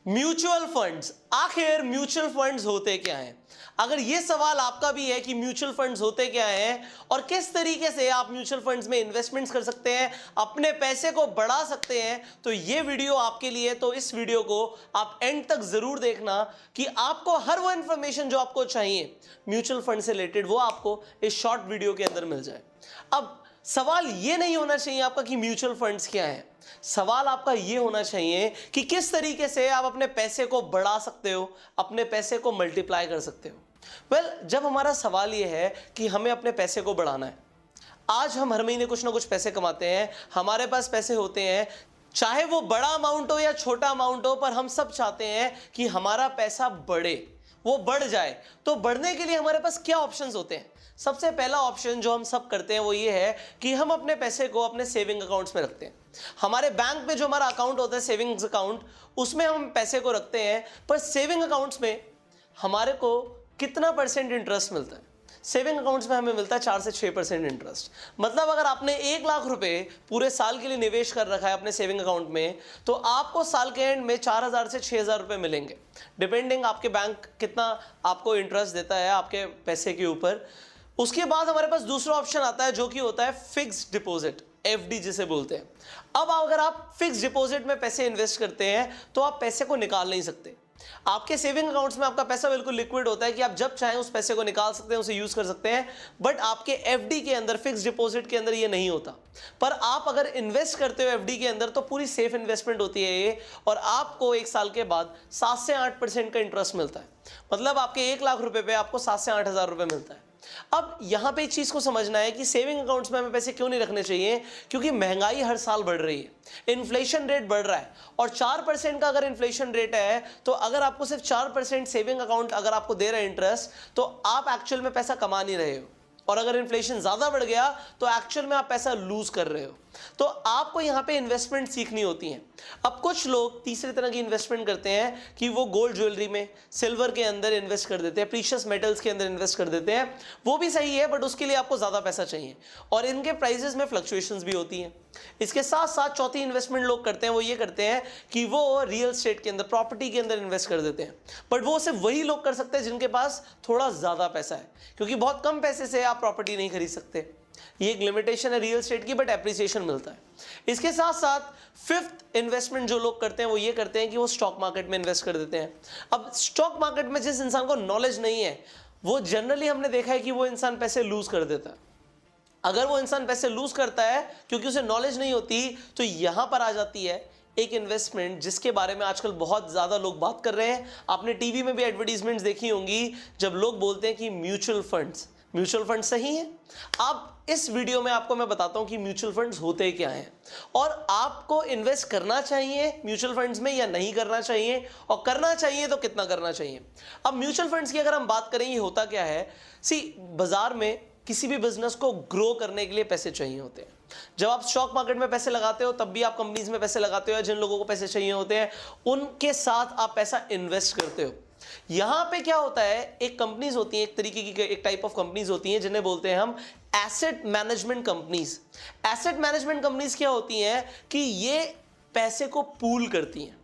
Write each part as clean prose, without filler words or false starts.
Mutual funds, आखिर mutual funds होते क्या हैं? अगर ये सवाल आपका भी है कि म्यूचुअल फंड्स होते क्या हैं और किस तरीके से आप म्यूचुअल फंड्स में इन्वेस्टमेंट्स कर सकते हैं, अपने पैसे को बढ़ा सकते हैं, तो ये वीडियो आपके लिए। तो इस वीडियो को आप एंड तक जरूर देखना कि आपको हर वो इंफॉर्मेशन जो आपको चाहिए म्यूचुअल फंड से रिलेटेड वो आपको इस शॉर्ट वीडियो के अंदर मिल जाए। अब सवाल ये नहीं होना चाहिए आपका कि म्यूचुअल फंड्स क्या है, सवाल आपका ये होना चाहिए कि किस तरीके से आप अपने पैसे को बढ़ा सकते हो, अपने पैसे को मल्टीप्लाई कर सकते हो। जब हमारा सवाल ये है कि हमें अपने पैसे को बढ़ाना है, आज हम हर महीने कुछ ना कुछ पैसे कमाते हैं, हमारे पास पैसे होते हैं, चाहे वो बड़ा अमाउंट हो या छोटा अमाउंट हो, पर हम सब चाहते हैं कि हमारा पैसा बढ़े, वो बढ़ जाए। तो बढ़ने के लिए हमारे पास क्या ऑप्शंस होते हैं? सबसे पहला ऑप्शन जो हम सब करते हैं वो ये है कि हम अपने पैसे को अपने सेविंग अकाउंट्स में रखते हैं। हमारे बैंक में जो हमारा अकाउंट होता है सेविंग्स अकाउंट, उसमें हम पैसे को रखते हैं, पर सेविंग अकाउंट्स में हमारे को कितना परसेंट इंटरेस्ट मिलता है? सेविंग अकाउंट्स में हमें मिलता है 4 से 6% इंटरेस्ट। मतलब अगर आपने 1 लाख रुपए पूरे साल के लिए निवेश कर रखा है अपने सेविंग अकाउंट में, तो आपको साल के एंड में 4,000 से 6,000 रुपए मिलेंगे, डिपेंडिंग आपके बैंक कितना आपको इंटरेस्ट देता है आपके पैसे के ऊपर। उसके बाद हमारे पास दूसरा ऑप्शन आता है जो कि होता है फिक्स्ड डिपॉजिट, एफडी जिसे बोलते हैं। अब अगर आप फिक्स्ड डिपॉजिट में पैसे इन्वेस्ट करते हैं तो आप पैसे को निकाल नहीं सकते। आपके सेविंग अकाउंट्स में आपका पैसा बिल्कुल लिक्विड होता है कि आप जब चाहें उस पैसे को निकाल सकते हैं, उसे यूज कर सकते हैं। बट आपके एफडी के अंदर, फिक्स्ड डिपॉजिट के अंदर ये नहीं होता। पर आप अगर इन्वेस्ट करते हो एफडी के अंदर तो पूरी सेफ इन्वेस्टमेंट होती है ये, और आपको 1 साल के बाद 7 से 8% का इंटरेस्ट मिलता है। मतलब आपके 1 लाख रुपए पे आपको 7 से 8,000 रुपए मिलता है। अब यहां पे एक चीज को समझना है कि सेविंग अकाउंट्स में हमें पैसे क्यों नहीं रखने चाहिए, क्योंकि महंगाई हर साल बढ़ रही है, इन्फ्लेशन रेट बढ़ रहा है, और 4% का अगर इन्फ्लेशन रेट है तो अगर आपको सिर्फ 4% सेविंग अकाउंट अगर आपको दे रहा है इंटरेस्ट, तो आप एक्चुअल में पैसा कमा नहीं रहे हो। और अगर इन्फ्लेशन ज्यादा बढ़ गया तो एक्चुअल में आप पैसा लूज कर रहे हो। तो आपको यहां पे इन्वेस्टमेंट सीखनी होती है। अब कुछ लोग तीसरी तरह की इन्वेस्टमेंट करते हैं कि वो गोल्ड ज्वेलरी में, सिल्वर के अंदर इन्वेस्ट कर देते हैं, प्रीशियस मेटल्स के अंदर इन्वेस्ट कर देते हैं। वो भी सही है, बट उसके लिए आपको ज्यादा पैसा चाहिए और इनके प्राइसेस में फ्लक्चुएशंस भी होती हैं। इसके साथ साथ चौथी इन्वेस्टमेंट लोग करते हैं वो ये करते हैं कि वो रियल एस्टेट के अंदर, प्रॉपर्टी के अंदर इन्वेस्ट कर देते हैं। बट वो सिर्फ वही लोग कर सकते हैं जिनके पास थोड़ा ज्यादा पैसा है, क्योंकि बहुत कम पैसे से आप प्रॉपर्टी नहीं खरीद सकते। ये एक लिमिटेशन है रियल एस्टेट की, बट एप्रिसिएशन मिलता है। इसके साथ साथ फिफ्थ इन्वेस्टमेंट जो लोग करते हैं वो ये करते हैं कि वो स्टॉक मार्केट में इन्वेस्ट कर देते हैं। अब स्टॉक मार्केट में जिस इंसान को नॉलेज नहीं है, वो जनरली हमने देखा है कि वो इंसान पैसे लूज कर देता है। अगर वो इंसान पैसे लूज करता है क्योंकि उसे नॉलेज नहीं होती, तो यहां पर आ जाती है एक इन्वेस्टमेंट जिसके बारे में आजकल बहुत ज्यादा लोग बात कर रहे हैं। आपने टीवी में भी एडवर्टीजमेंट्स देखी होंगी जब लोग बोलते हैं कि म्यूचुअल फंड्स। म्यूचुअल फंड सही है? अब इस वीडियो में आपको मैं बताता हूं कि म्यूचुअल फंड्स होते क्या हैं और आपको इन्वेस्ट करना चाहिए म्यूचुअल फंड्स में या नहीं करना चाहिए, और करना चाहिए तो कितना करना चाहिए। अब म्यूचुअल फंड्स की अगर हम बात करें, ये होता क्या है? बाजार में किसी भी बिजनेस को ग्रो करने के लिए पैसे चाहिए होते हैं। जब आप स्टॉक मार्केट में पैसे लगाते हो तब भी आप कंपनीज में पैसे लगाते हो, या जिन लोगों को पैसे चाहिए होते हैं उनके साथ आप पैसा इन्वेस्ट करते हो। यहां पे क्या होता है, एक कंपनीज होती हैं, एक तरीके की, एक टाइप ऑफ कंपनीज होती हैं जिन्हें बोलते हैं हम asset management companies. Asset management companies क्या होती हैं कि ये पैसे को पूल करती हैं।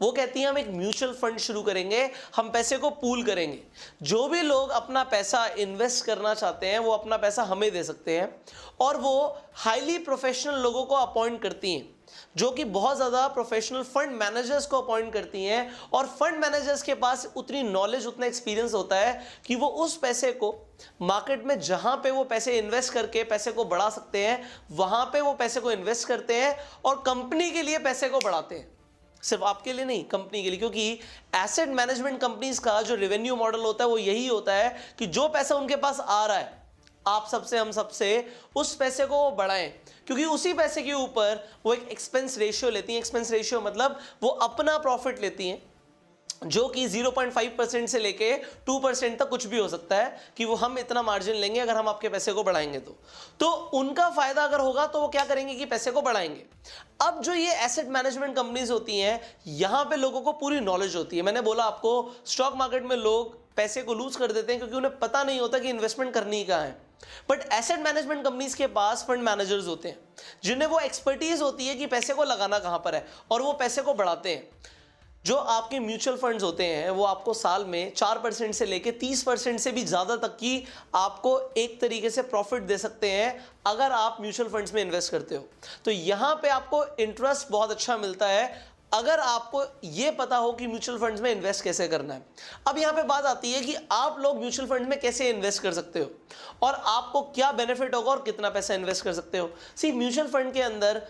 वो कहती हैं हम एक म्यूचुअल फंड शुरू करेंगे, हम पैसे को पूल करेंगे। जो भी लोग अपना पैसा इन्वेस्ट करना चाहते हैं वो अपना पैसा हमें दे सकते हैं, और वो हाईली प्रोफेशनल लोगों को अपॉइंट करती हैं जो कि बहुत ज़्यादा प्रोफेशनल फंड मैनेजर्स को अपॉइंट करती हैं। और फंड मैनेजर्स के पास उतनी नॉलेज, उतना एक्सपीरियंस होता है कि वो उस पैसे को मार्केट में जहां पे वो पैसे इन्वेस्ट करके पैसे को बढ़ा सकते हैं वहां पे वो पैसे को इन्वेस्ट करते हैं और कंपनी के लिए पैसे को बढ़ाते हैं। सिर्फ आपके लिए नहीं, कंपनी के लिए, क्योंकि एसेट मैनेजमेंट कंपनीज का जो रेवेन्यू मॉडल होता है वो यही होता है कि जो पैसा उनके पास आ रहा है आप सबसे, हम सबसे, उस पैसे को वो बढ़ाएं, क्योंकि उसी पैसे के ऊपर वो एक एक्सपेंस रेशियो लेती हैं। एक्सपेंस रेशियो मतलब वो अपना प्रॉफिट लेती हैं, जो कि 0.5% से लेके 2% तक कुछ भी हो सकता है कि वो हम इतना मार्जिन लेंगे अगर हम आपके पैसे को बढ़ाएंगे तो उनका फायदा अगर होगा तो वो क्या करेंगे कि पैसे को बढ़ाएंगे। अब जो ये एसेट मैनेजमेंट कंपनीज होती हैं, यहां पे लोगों को पूरी नॉलेज होती है। मैंने बोला आपको स्टॉक मार्केट में लोग पैसे को लूज कर देते हैं क्योंकि उन्हें पता नहीं होता कि इन्वेस्टमेंट करनी कहां है। बट एसेट मैनेजमेंट कंपनीज के पास फंड मैनेजर्स होते हैं जिन्हें वो एक्सपर्टीज होती है कि पैसे को लगाना कहां पर है, और वो पैसे को बढ़ाते हैं। जो आपके म्यूचुअल फंड्स होते हैं वो आपको साल में 4% से लेके 30% से भी ज़्यादा तक की आपको एक तरीके से प्रॉफिट दे सकते हैं अगर आप म्यूचुअल फंड्स में इन्वेस्ट करते हो। तो यहाँ पे आपको इंटरेस्ट बहुत अच्छा मिलता है अगर आपको ये पता हो कि म्यूचुअल फंड्स में इन्वेस्ट कैसे करना है। अब यहाँ पे बात आती है कि आप लोग म्यूचुअल फंड में कैसे इन्वेस्ट कर सकते हो और आपको क्या बेनिफिट होगा और कितना पैसा इन्वेस्ट कर सकते हो। सी म्यूचुअल फंड के अंदर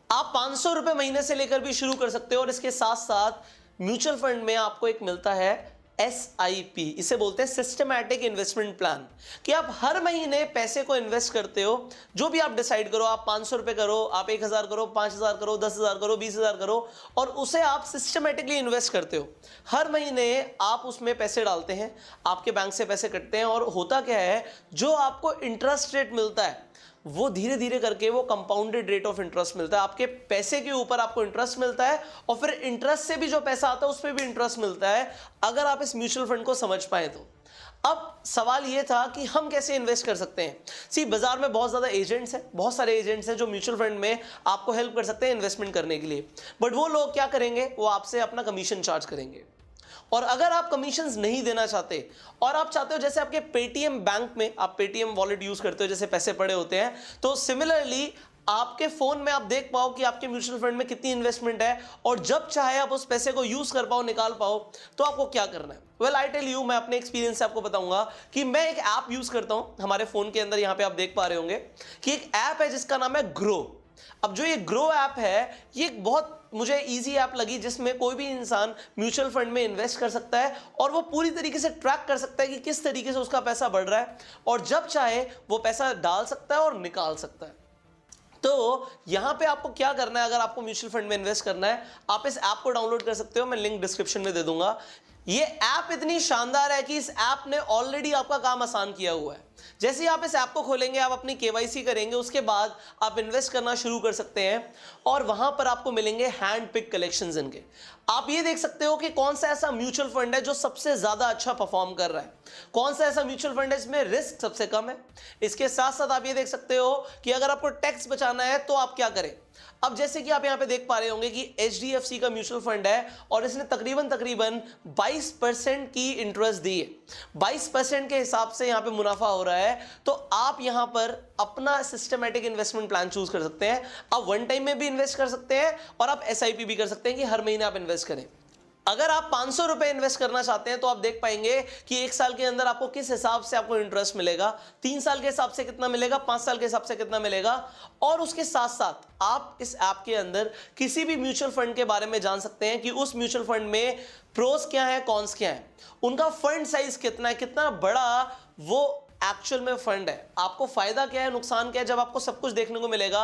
आप 500 रुपए महीने से लेकर भी शुरू कर सकते हो और इसके साथ साथ म्यूचुअल फंड में आपको एक मिलता है SIP, इसे बोलते हैं सिस्टमैटिक इन्वेस्टमेंट प्लान, कि आप हर महीने पैसे को इन्वेस्ट करते हो। जो भी आप डिसाइड करो, आप 500 रुपए करो, आप 1000 करो, 5000 करो, 10,000 करो, 20,000 करो, और उसे आप सिस्टमैटिकली इन्वेस्ट करते हो। हर महीने आप उसमें पैसे डालते हैं, आपके बैंक से पैसे कटते हैं, और होता क्या है, जो आपको इंटरेस्ट रेट मिलता है वो धीरे धीरे करके वो कंपाउंडेड रेट ऑफ इंटरेस्ट मिलता है। आपके पैसे के ऊपर आपको इंटरेस्ट मिलता है और फिर इंटरेस्ट से भी जो पैसा आता है उस पर भी इंटरेस्ट मिलता है, अगर आप इस म्यूचुअल फंड को समझ पाए तो। अब सवाल ये था कि हम कैसे इन्वेस्ट कर सकते हैं। सी बाजार में बहुत ज़्यादा एजेंट्स हैं, बहुत सारे एजेंट्स हैं जो म्यूचुअल फंड में आपको हेल्प कर सकते हैं इन्वेस्टमेंट करने के लिए, बट वो लोग क्या करेंगे, वो आपसे अपना कमीशन चार्ज करेंगे। और अगर आप कमीशंस नहीं देना चाहते और आप चाहते हो, जैसे आपके पेटीएम बैंक में आप पेटीएम वॉलेट यूज करते हो, जैसे पैसे पड़े होते हैं, तो सिमिलरली आपके फोन में आप देख पाओ कि आपके म्यूचुअल फंड में कितनी इन्वेस्टमेंट है, और जब चाहे आप उस पैसे को यूज कर पाओ, निकाल पाओ, तो आपको क्या करना है। वेल आई टेल यू, मैं अपने एक्सपीरियंस से आपको बताऊंगा कि मैं एक ऐप यूज करता हूं हमारे फोन के अंदर। यहां पे आप देख पा रहे होंगे कि एक ऐप है जिसका नाम है ग्रो। अब जो ये ग्रो ऐप है, ये एक बहुत मुझे इजी ऐप लगी, जिसमें कोई भी इंसान म्यूचुअल फंड में इन्वेस्ट कर सकता है और वो पूरी तरीके से ट्रैक कर सकता है कि किस तरीके से उसका पैसा बढ़ रहा है, और जब चाहे वो पैसा डाल सकता है और निकाल सकता है। तो यहां पे आपको क्या करना है, अगर आपको म्यूचुअल फंड में इन्वेस्ट करना है, आप इस ऐप को डाउनलोड कर सकते हो, मैं लिंक डिस्क्रिप्शन में दे दूंगा। ये ऐप इतनी शानदार है कि इस ऐप ने ऑलरेडी आपका काम आसान किया हुआ है। जैसे ही आप इस ऐप को खोलेंगे, आप अपनी KYC करेंगे, उसके बाद आप इन्वेस्ट करना शुरू कर सकते हैं, और वहां पर आपको मिलेंगे हैंड पिक कलेक्शंस इनके। आप ये देख सकते हो कि कौन सा ऐसा म्यूचुअल फंड है जो सबसे ज्यादा अच्छा परफॉर्म कर रहा है, कौन सा ऐसा म्यूचुअल फंड है इसमें रिस्क सबसे कम है। इसके साथ साथ आप ये देख सकते हो कि अगर आपको टैक्स बचाना है तो आप क्या करें। अब जैसे कि आप यहां पे देख पा रहे होंगे कि HDFC का म्यूचुअल फंड है और इसने तकरीबन 22% की इंटरेस्ट दी है। 22% के हिसाब से यहां पे मुनाफा हो रहा है। तो आप यहां पर अपना सिस्टमैटिक इन्वेस्टमेंट प्लान चूज कर सकते हैं। आप वन टाइम में भी इन्वेस्ट कर सकते हैं और आप SIP भी कर सकते हैं कि हर महीने आप इन्वेस्ट करें। अगर आप 500 रुपए इन्वेस्ट करना चाहते हैं तो आप देख पाएंगे कि एक साल के अंदर आपको किस हिसाब से आपको इंटरेस्ट मिलेगा, 3 साल के हिसाब से कितना मिलेगा, 5 साल के हिसाब से कितना मिलेगा। और उसके साथ साथ आप इस ऐप के अंदर किसी भी म्यूचुअल फंड के बारे में जान सकते हैं कि उस म्यूचुअल फंड में प्रोस क्या है, कॉन्स क्या है, उनका फंड साइज कितना है, कितना बड़ा वो एक्चुअल में फंड है, आपको फायदा क्या है, नुकसान क्या है। जब आपको सब कुछ देखने को मिलेगा,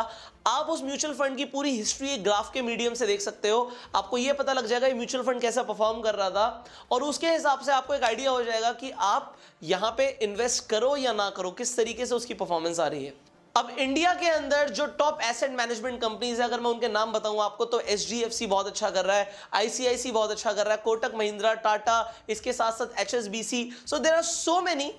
आप उस म्यूचुअल फंड की पूरी हिस्ट्री एक ग्राफ के मीडियम से देख सकते हो। आपको यह पता लग जाएगा ये म्यूचुअल फंड कैसा परफॉर्म कर रहा था, और उसके हिसाब से आपको एक आइडिया हो जाएगा कि आप यहां पे इन्वेस्ट करो या ना करो, किस तरीके से उसकी परफॉर्मेंस आ रही है। अब इंडिया के अंदर जो टॉप एसेट मैनेजमेंट कंपनीज है, अगर मैं उनके नाम बताऊं आपको, तो HDFC बहुत अच्छा कर रहा है, ICICI बहुत अच्छा कर रहा है, कोटक महिंद्रा, टाटा, इसके साथ साथ HSBC। So there are so many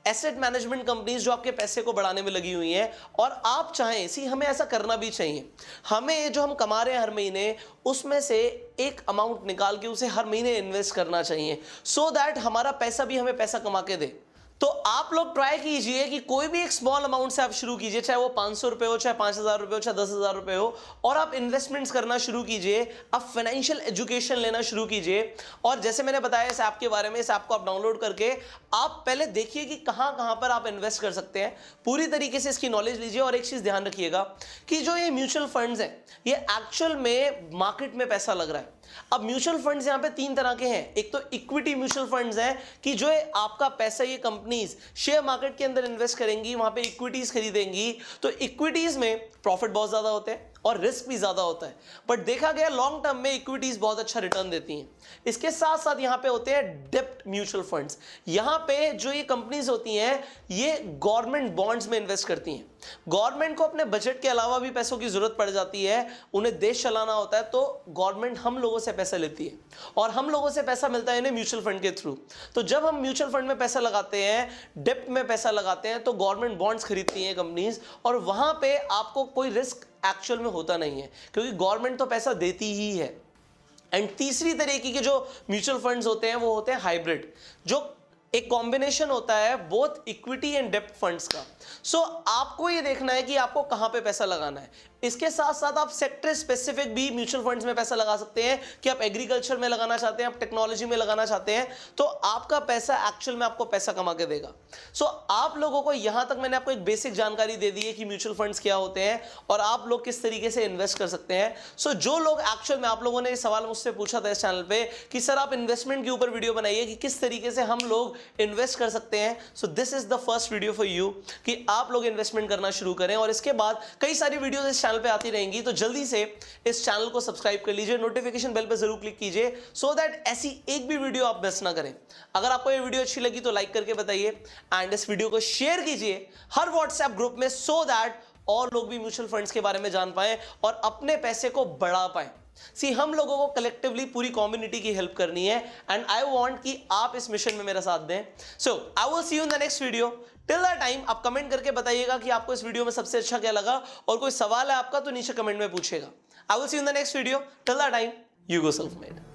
asset management companies जो आपके पैसे को बढ़ाने में लगी हुई हैं। और आप चाहें, सी हमें ऐसा करना भी चाहिए, हमें जो हम कमा रहे हैं हर महीने, उसमें से एक अमाउंट निकाल के उसे हर महीने इन्वेस्ट करना चाहिए, सो दैट हमारा पैसा भी हमें पैसा कमा के दे। तो आप लोग ट्राई कीजिए कि कोई भी एक स्मॉल अमाउंट से आप शुरू कीजिए, चाहे वो 500 रुपए हो, चाहे 5,000 रुपए हो, चाहे 10,000 रुपए हो, और आप इन्वेस्टमेंट्स करना शुरू कीजिए, आप फाइनेंशियल एजुकेशन लेना शुरू कीजिए। और जैसे मैंने बताया इस ऐप के बारे में, इस ऐप को आप डाउनलोड करके आप पहले देखिए कि कहां कहां पर आप इन्वेस्ट कर सकते हैं, पूरी तरीके से इसकी नॉलेज लीजिए। और एक चीज ध्यान रखिएगा कि जो ये म्यूचुअल फंड्स हैं, ये एक्चुअल में मार्केट में पैसा लग रहा है। अब म्यूचुअल फंड्स यहां पे 3 तरह के हैं। एक तो इक्विटी म्यूचुअल फंड्स हैं कि जो आपका पैसा ये कंपनीज शेयर मार्केट के अंदर इन्वेस्ट करेंगी, वहां पे इक्विटीज खरीदेंगी। तो इक्विटीज में प्रॉफिट बहुत ज्यादा होते हैं और रिस्क भी ज्यादा होता है, बट देखा गया लॉन्ग टर्म में इक्विटीज बहुत अच्छा रिटर्न देती हैं। इसके साथ साथ यहां पे होते हैं डेब्ट म्यूचुअल फंड्स। यहां पे जो ये कंपनीज होती हैं, ये गवर्नमेंट बॉन्ड्स में इन्वेस्ट करती हैं। गवर्नमेंट को अपने बजट के अलावा भी पैसों की जरूरत पड़ जाती है, उन्हें देश चलाना होता है, तो गवर्नमेंट हम लोगों से पैसा लेती है और हम लोगों से पैसा मिलता है इन्हें म्यूचुअल फंड के थ्रू। तो जब हम म्यूचुअल फंड में पैसा लगाते हैं, डेब्ट में पैसा लगाते हैं, तो गवर्नमेंट बॉन्ड्स खरीदती हैं कंपनीज, और वहां पे आपको कोई रिस्क एक्चुअल में होता नहीं है, क्योंकि गवर्नमेंट तो पैसा देती ही है। एंड तीसरी तरीके के जो म्यूचुअल फंड्स होते हैं वो होते हैं हाइब्रिड, जो एक कॉम्बिनेशन होता है बोथ इक्विटी एंड डेब्ट फंड्स का। सो आपको ये देखना है कि आपको कहां पे पैसा लगाना है। इसके साथ साथ आप सेक्टर स्पेसिफिक भी म्यूचुअल फंड्स में पैसा लगा सकते हैं कि आप एग्रीकल्चर में लगाना चाहते हैं, आप टेक्नोलॉजी में लगाना चाहते हैं, तो आपका पैसा एक्चुअल में आपको पैसा कमा के देगा। सो आप लोगों को यहां तक मैंने आपको एक बेसिक जानकारी दे दी है कि म्यूचुअल फंड्स क्या होते हैं और आप लोग किस तरीके से इन्वेस्ट कर सकते हैं। सो जो लोग एक्चुअल में, आप लोगों ने सवाल मुझसे पूछा था इस चैनल पे कि सर आप इन्वेस्टमेंट के ऊपर वीडियो बनाइए कि किस तरीके से हम लोग इन्वेस्ट कर सकते हैं, so this is the first video for you कि आप लोग इन्वेस्टमेंट करना शुरू करें। और इसके बाद कई सारी वीडियोस इस चैनल पे आती रहेंगी, तो जल्दी से इस चैनल को सब्सक्राइब कर लीजिए, नोटिफिकेशन बेल पे जरूर क्लिक कीजिए सो दैट ऐसी एक भी वीडियो आप मिस ना करें। अगर आपको ये वीडियो अच्छी लगी तो लाइक करके बताइए एंड इस वीडियो को शेयर कीजिए हर व्हाट्सएप ग्रुप में सो दैट और लोग भी म्यूचुअल फंड्स के बारे में जान पाएं और अपने पैसे को बढ़ा पाएं। हम लोगों को कलेक्टिवली पूरी कम्युनिटी की हेल्प करनी है एंड आई वांट कि आप इस मिशन में मेरा साथ दें। So I will see you in the next video. Till that time आप कमेंट करके बताइएगा कि आपको इस वीडियो में सबसे अच्छा क्या लगा, और कोई सवाल है आपका तो नीचे कमेंट में पूछेगा। आई will see you in the next video. Till that time, you go self made.